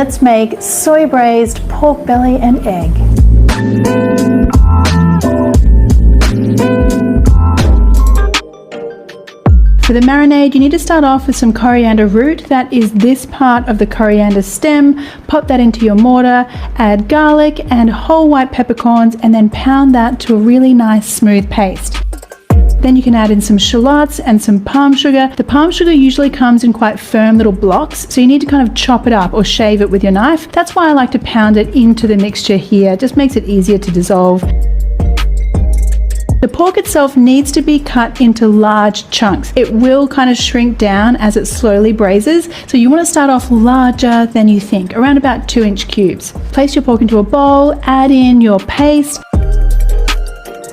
Let's make soy braised pork belly and egg. For the marinade, you need to start off with some coriander root. That is this part of the coriander stem. Pop that into your mortar, add garlic and whole white peppercorns, and then pound that to a really nice smooth paste. Then you can add in some shallots and some palm sugar. The palm sugar usually comes in quite firm little blocks, so you need to kind of chop it up or shave it with your knife. That's why I like to pound it into the mixture here. It just makes it easier to dissolve. The pork itself needs to be cut into large chunks. It will kind of shrink down as it slowly braises, so you want to start off larger than you think, around about 2-inch cubes. Place your pork into a bowl, add in your paste.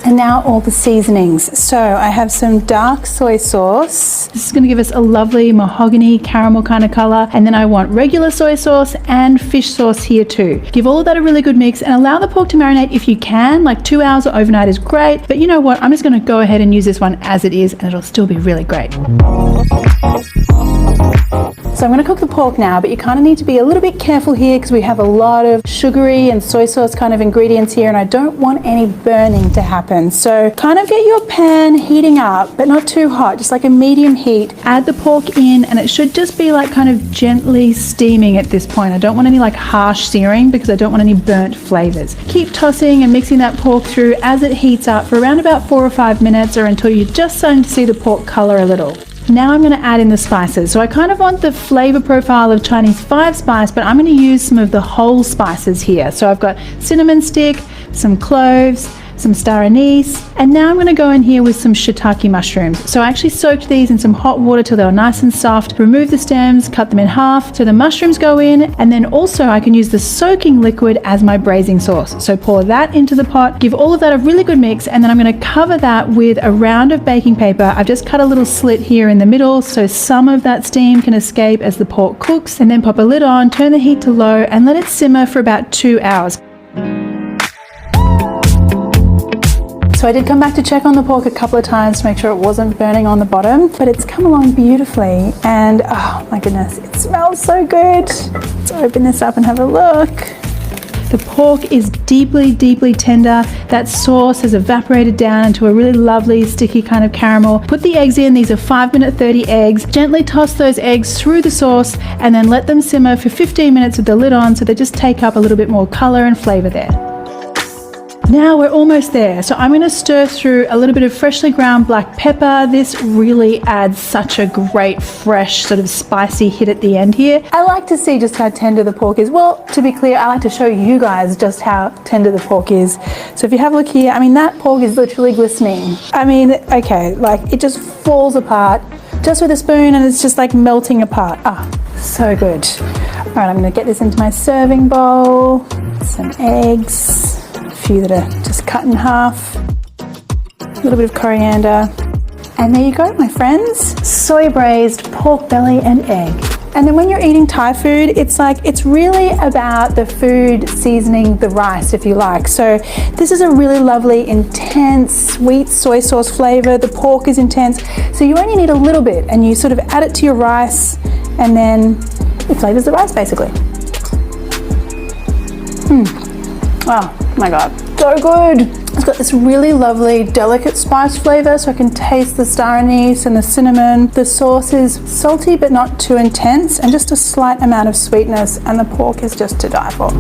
And now all the seasonings. So I have some dark soy sauce. This is going to give us a lovely mahogany caramel kind of color. And then I want regular soy sauce and fish sauce here too. Give all of that a really good mix and allow the pork to marinate if you can. Like 2 hours or overnight is great. But you know what? I'm just going to go ahead and use this one as it is, and it'll still be really great. So I'm going to cook the pork now, but you kind of need to be a little bit careful here because we have a lot of sugary and soy sauce kind of ingredients here, and I don't want any burning to happen. So kind of get your pan heating up, but not too hot, just like a medium heat. Add the pork in, and it should just be like kind of gently steaming at this point. I don't want any like harsh searing because I don't want any burnt flavors. Keep tossing and mixing that pork through as it heats up for around about 4 or 5 minutes, or until you're just starting to see the pork color a little. Now I'm going to add in the spices. So I kind of want the flavor profile of Chinese 5-spice, but I'm going to use some of the whole spices here. So I've got cinnamon stick, some cloves, some star anise, and now I'm going to go in here with some shiitake mushrooms. So I actually soaked these in some hot water till they were nice and soft, remove the stems, cut them in half so the mushrooms go in, and then also I can use the soaking liquid as my braising sauce. So pour that into the pot, give all of that a really good mix, and then I'm going to cover that with a round of baking paper. I've just cut a little slit here in the middle so some of that steam can escape as the pork cooks, and then pop a lid on, turn the heat to low, and let it simmer for about 2 hours. So I did come back to check on the pork a couple of times to make sure it wasn't burning on the bottom, but it's come along beautifully, and oh my goodness, it smells so good. Let's open this up and have a look. The pork is deeply, deeply tender. That sauce has evaporated down into a really lovely, sticky kind of caramel. Put the eggs in. These are 5-minute 30 eggs. Gently toss those eggs through the sauce and then let them simmer for 15 minutes with the lid on so they just take up a little bit more color and flavor there. Now we're almost there, so I'm going to stir through a little bit of freshly ground black pepper. This really adds such a great, fresh, sort of spicy hit at the end here. I like to see just how tender the pork is. Well, to be clear, I like to show you guys just how tender the pork is. So if you have a look here, I mean, that pork is literally glistening. I mean, okay, like it just falls apart just with a spoon, and it's just like melting apart. Ah, so good. All right, I'm going to get this into my serving bowl. Some eggs. Few that are just cut in half, a little bit of coriander, and there you go, my friends. Soy braised pork belly and egg. And then when you're eating Thai food, it's really about the food seasoning the rice, if you like. So this is a really lovely, intense, sweet soy sauce flavor. The pork is intense, so you only need a little bit, and you sort of add it to your rice, and then it flavors the rice basically. Oh my god, so good. It's got this really lovely delicate spice flavor, so I can taste the star anise and the cinnamon. The sauce is salty but not too intense, and just a slight amount of sweetness, and the pork is just to die for.